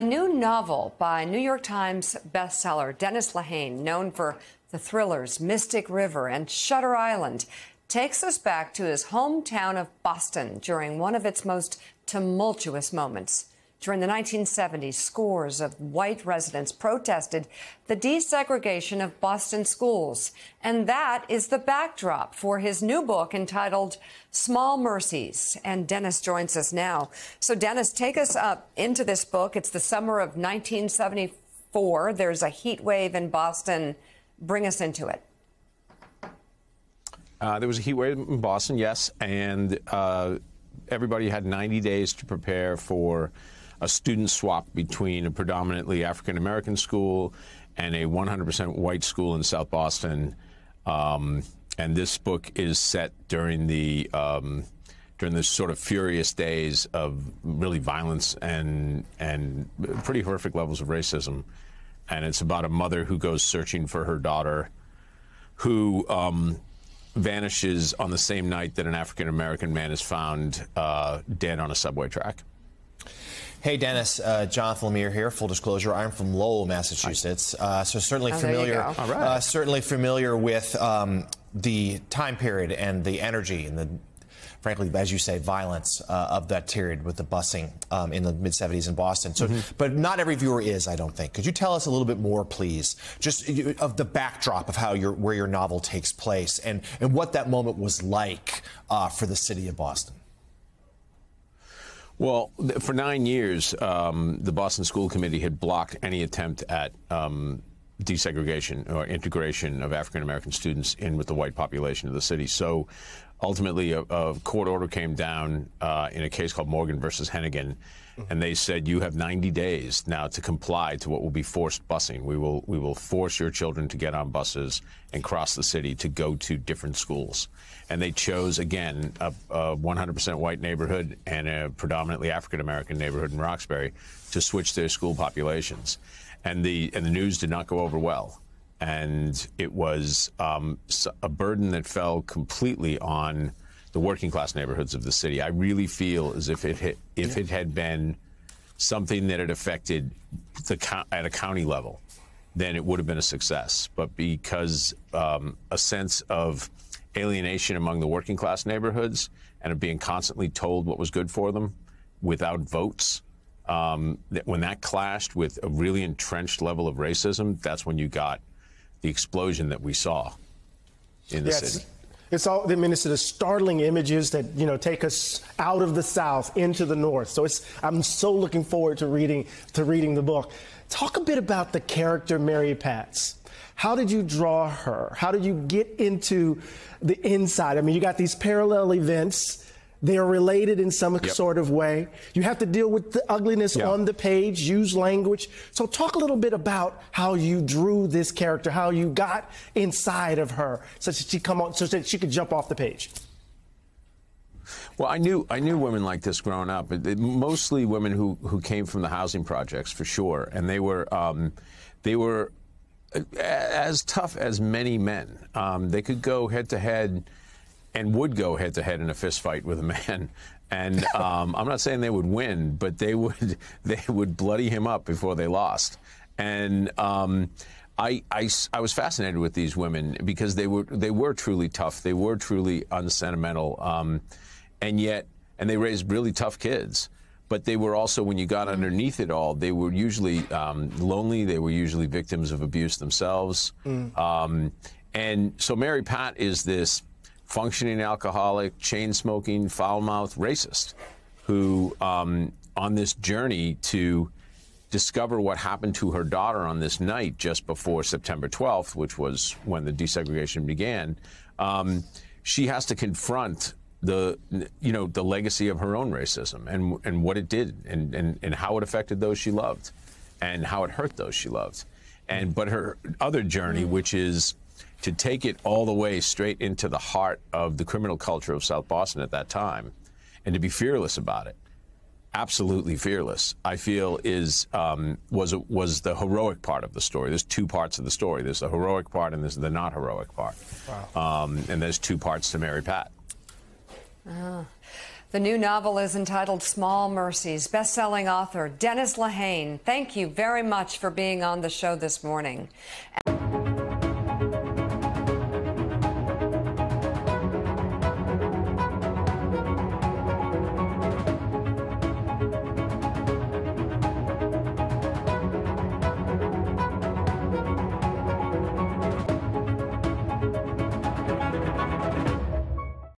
New novel by New York Times bestseller Dennis Lehane, known for the thrillers Mystic River and Shutter Island, takes us back to his hometown of Boston during one of its most tumultuous moments. During the 1970s, scores of white residents protested the desegregation of Boston schools. And that is the backdrop for his new book entitled Small Mercies. And Dennis joins us now. So, Dennis, take us up into this book. It's the summer of 1974. There's a heat wave in Boston. Bring us into it. There was a heat wave in Boston, yes. And everybody had 90 days to prepare for a student swap between a predominantly African-American school and a 100% white school in South Boston. And this book is set during the sort of furious days of really violence and pretty horrific levels of racism. And it's about a mother who goes searching for her daughter, who vanishes on the same night that an African-American man is found dead on a subway track. Hey, Dennis, Jonathan Lemire here. Full disclosure, I'm from Lowell, Massachusetts, so certainly familiar, certainly familiar with the time period and the energy and the, frankly, as you say, violence of that period with the busing in the mid-'70s in Boston. So, but not every viewer is, I don't think. Could you tell us a little bit more, please, just of the backdrop of how where your novel takes place and what that moment was like for the city of Boston? Well, for 9 years, the Boston School Committee had blocked any attempt at desegregation or integration of African-American students in with the white population of the city. So ultimately, a court order came down in a case called Morgan versus Hennigan, and they said, you have 90 days now to comply to what will be forced busing. We will force your children to get on buses and cross the city to go to different schools. And they chose, again, a 100% white neighborhood and a predominantly African-American neighborhood in Roxbury to switch their school populations. And the news did not go over well. And it was a burden that fell completely on the working class neighborhoods of the city. I really feel as if it had been something that had affected at a county level, then it would have been a success. But because a sense of alienation among the working class neighborhoods and of being constantly told what was good for them without votes, that when that clashed with a really entrenched level of racism, that's when you got the explosion that we saw in the city. It's all, I mean, it's the startling images that, you know, take us out of the South into the North. So I'm so looking forward to reading the book. Talk a bit about the character Mary Patz. How did you draw her? How did you get into the inside? I mean, you got these parallel events. They are related in some sort of way. You have to deal with the ugliness on the page, use language. So talk a little bit about how you drew this character, how you got inside of her, so that she could jump off the page. Well, I knew women like this growing up. Mostly women who came from the housing projects, for sure, and they were as tough as many men. They could go head to head. And would go head-to-head in a fist fight with a man, and I'm not saying they would win, but they would bloody him up before they lost. And I was fascinated with these women because they were truly tough, they were truly unsentimental, and they raised really tough kids. But they were also, when you got underneath it all, they were usually lonely. They were usually victims of abuse themselves, and so Mary Pat is this functioning alcoholic, chain-smoking, foul-mouthed racist who, on this journey to discover what happened to her daughter on this night just before September 12th, which was when the desegregation began, she has to confront the legacy of her own racism and what it did and how it affected those she loved and how it hurt those she loved. But her other journey, which is to take it all the way straight into the heart of the criminal culture of South Boston at that time, and to be fearless about it, absolutely fearless, I feel was the heroic part of the story. There's two parts of the story. There's the heroic part and there's the not heroic part. Wow. And there's two parts to Mary Pat. The new novel is entitled Small Mercies. Best-selling author Dennis Lehane, thank you very much for being on the show this morning.